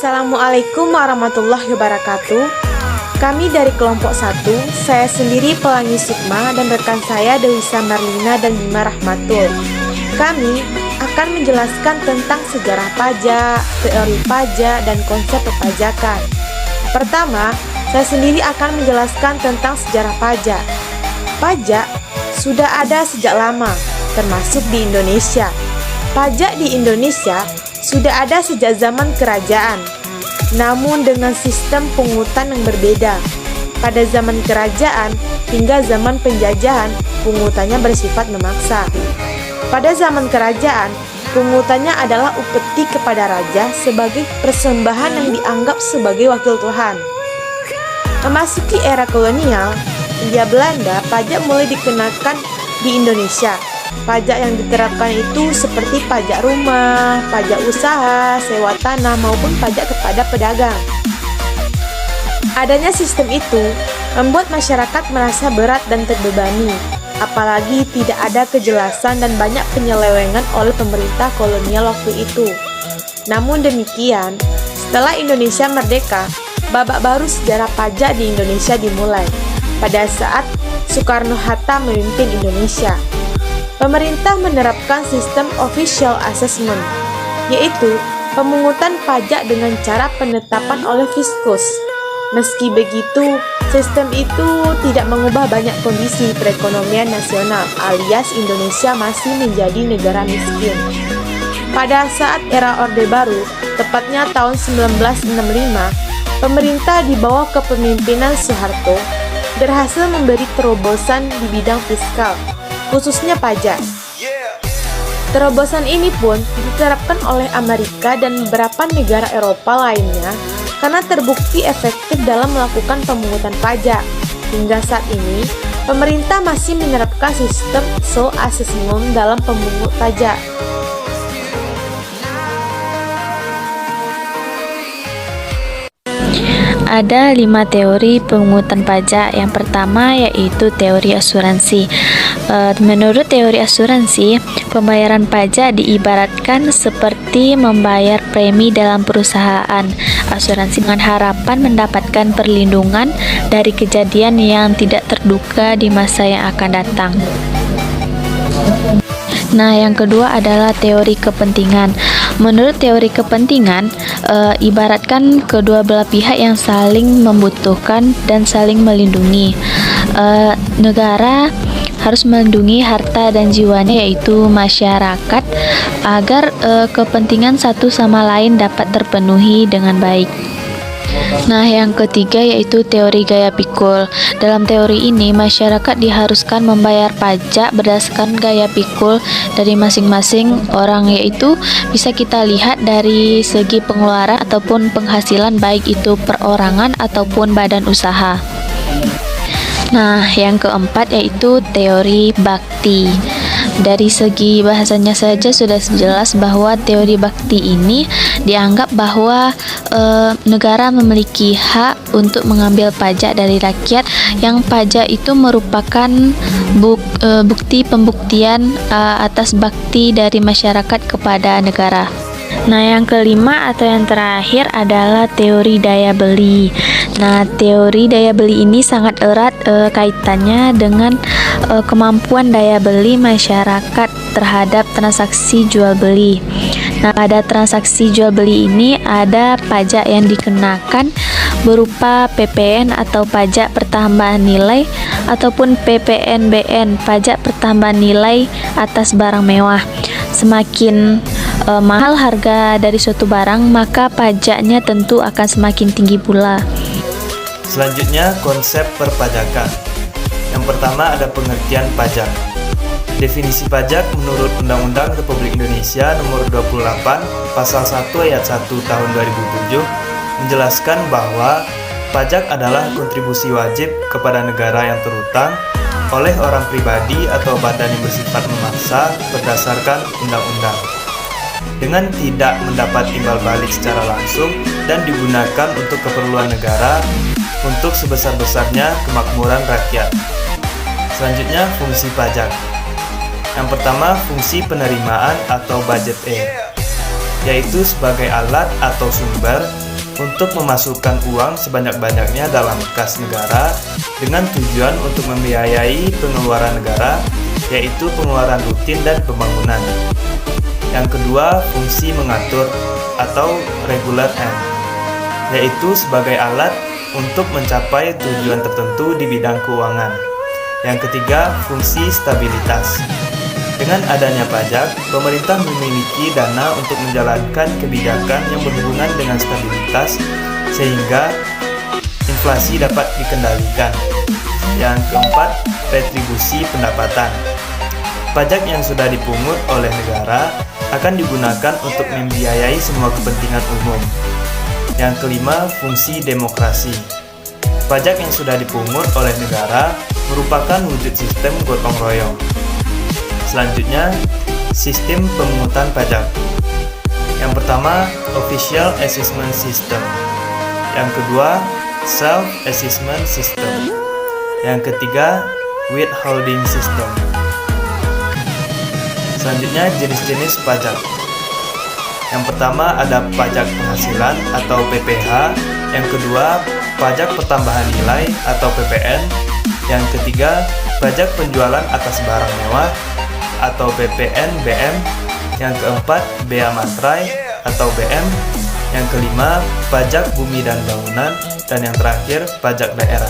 Assalamualaikum warahmatullahi wabarakatuh. Kami dari kelompok 1, saya sendiri Pelangi Sukma dan rekan saya Dewisa Marlina dan Bima Rahmatul. Kami akan menjelaskan tentang sejarah pajak, teori pajak, dan konsep perpajakan. Pertama, saya sendiri akan menjelaskan tentang sejarah pajak. Pajak sudah ada sejak lama, termasuk di Indonesia. Pajak di Indonesia sudah ada sejak zaman kerajaan, namun dengan sistem pungutan yang berbeda. Pada zaman kerajaan hingga zaman penjajahan, pungutannya bersifat memaksa. Pada zaman kerajaan, pungutannya adalah upeti kepada raja sebagai persembahan yang dianggap sebagai wakil Tuhan. Memasuki era kolonial, Hindia Belanda, pajak mulai dikenakan di Indonesia. Pajak yang diterapkan itu seperti pajak rumah, pajak usaha, sewa tanah, maupun pajak kepada pedagang. Adanya sistem itu membuat masyarakat merasa berat dan terbebani, apalagi tidak ada kejelasan dan banyak penyelewengan oleh pemerintah kolonial waktu itu. Namun demikian, setelah Indonesia merdeka, babak baru sejarah pajak di Indonesia dimulai pada saat Soekarno-Hatta memimpin Indonesia. Pemerintah menerapkan sistem official assessment, yaitu pemungutan pajak dengan cara penetapan oleh fiskus. Meski begitu, sistem itu tidak mengubah banyak kondisi perekonomian nasional, alias Indonesia masih menjadi negara miskin. Pada saat era Orde Baru, tepatnya tahun 1965, pemerintah di bawah kepemimpinan Soeharto berhasil memberi terobosan di bidang fiskal, khususnya pajak. Terobosan ini pun diterapkan oleh Amerika dan beberapa negara Eropa lainnya karena terbukti efektif dalam melakukan pemungutan pajak. Hingga saat ini, pemerintah masih menerapkan sistem social assessment dalam pemungut pajak. Ada 5 teori pemungutan pajak. Yang pertama yaitu teori asuransi. Menurut teori asuransi, pembayaran pajak diibaratkan seperti membayar premi dalam perusahaan asuransi dengan harapan mendapatkan perlindungan dari kejadian yang tidak terduga di masa yang akan datang. Nah, yang kedua adalah teori kepentingan. Menurut teori kepentingan, ibaratkan kedua belah pihak yang saling membutuhkan dan saling melindungi. Negara harus melindungi harta dan jiwanya, yaitu masyarakat, agar kepentingan satu sama lain dapat terpenuhi dengan baik. Nah, yang ketiga yaitu teori gaya pikul. Dalam teori ini, masyarakat diharuskan membayar pajak berdasarkan gaya pikul dari masing-masing orang, yaitu bisa kita lihat dari segi pengeluaran ataupun penghasilan, baik itu perorangan ataupun badan usaha. Nah, yang keempat yaitu teori bakti. Dari segi bahasanya saja sudah jelas bahwa teori bakti ini dianggap bahwa negara memiliki hak untuk mengambil pajak dari rakyat, yang pajak itu merupakan bukti pembuktian atas bakti dari masyarakat kepada negara. Nah, yang kelima atau yang terakhir adalah teori daya beli. Nah, teori daya beli ini sangat erat kaitannya dengan kemampuan daya beli masyarakat terhadap transaksi jual beli. Nah, pada transaksi jual beli ini ada pajak yang dikenakan berupa PPN atau pajak pertambahan nilai ataupun PPNBN, pajak pertambahan nilai atas barang mewah. Semakin mahal harga dari suatu barang, maka pajaknya tentu akan semakin tinggi pula. Selanjutnya, konsep perpajakan. Yang pertama ada pengertian pajak. Definisi pajak menurut Undang-Undang Republik Indonesia Nomor 28 Pasal 1 Ayat 1 Tahun 2007 menjelaskan bahwa pajak adalah kontribusi wajib kepada negara yang terutang oleh orang pribadi atau badan yang bersifat memaksa berdasarkan undang-undang, dengan tidak mendapat timbal balik secara langsung dan digunakan untuk keperluan negara untuk sebesar-besarnya kemakmuran rakyat. Selanjutnya, fungsi pajak. Yang pertama, fungsi penerimaan atau budgeting. yaitu sebagai alat atau sumber untuk memasukkan uang sebanyak-banyaknya dalam kas negara dengan tujuan untuk membiayai pengeluaran negara, yaitu pengeluaran rutin dan pembangunan. Yang kedua, fungsi mengatur atau regular end, yaitu sebagai alat untuk mencapai tujuan tertentu di bidang keuangan. Yang ketiga, fungsi stabilitas. Dengan adanya pajak, pemerintah memiliki dana untuk menjalankan kebijakan yang berhubungan dengan stabilitas sehingga inflasi dapat dikendalikan. Yang keempat, retribusi pendapatan. Pajak yang sudah dipungut oleh negara akan digunakan untuk membiayai semua kepentingan umum. Yang kelima, fungsi demokrasi. Pajak yang sudah dipungut oleh negara merupakan wujud sistem gotong royong. Selanjutnya, sistem pemungutan pajak. Yang pertama, Official Assessment System. Yang kedua, Self-Assessment System. Yang ketiga, Withholding System. Selanjutnya, jenis-jenis pajak. Yang pertama ada pajak penghasilan atau PPH. Yang kedua, pajak pertambahan nilai atau PPN. Yang ketiga, pajak penjualan atas barang mewah atau PPNBM. Yang keempat, bea materai atau BM. Yang kelima, pajak bumi dan bangunan. Dan yang terakhir, pajak daerah.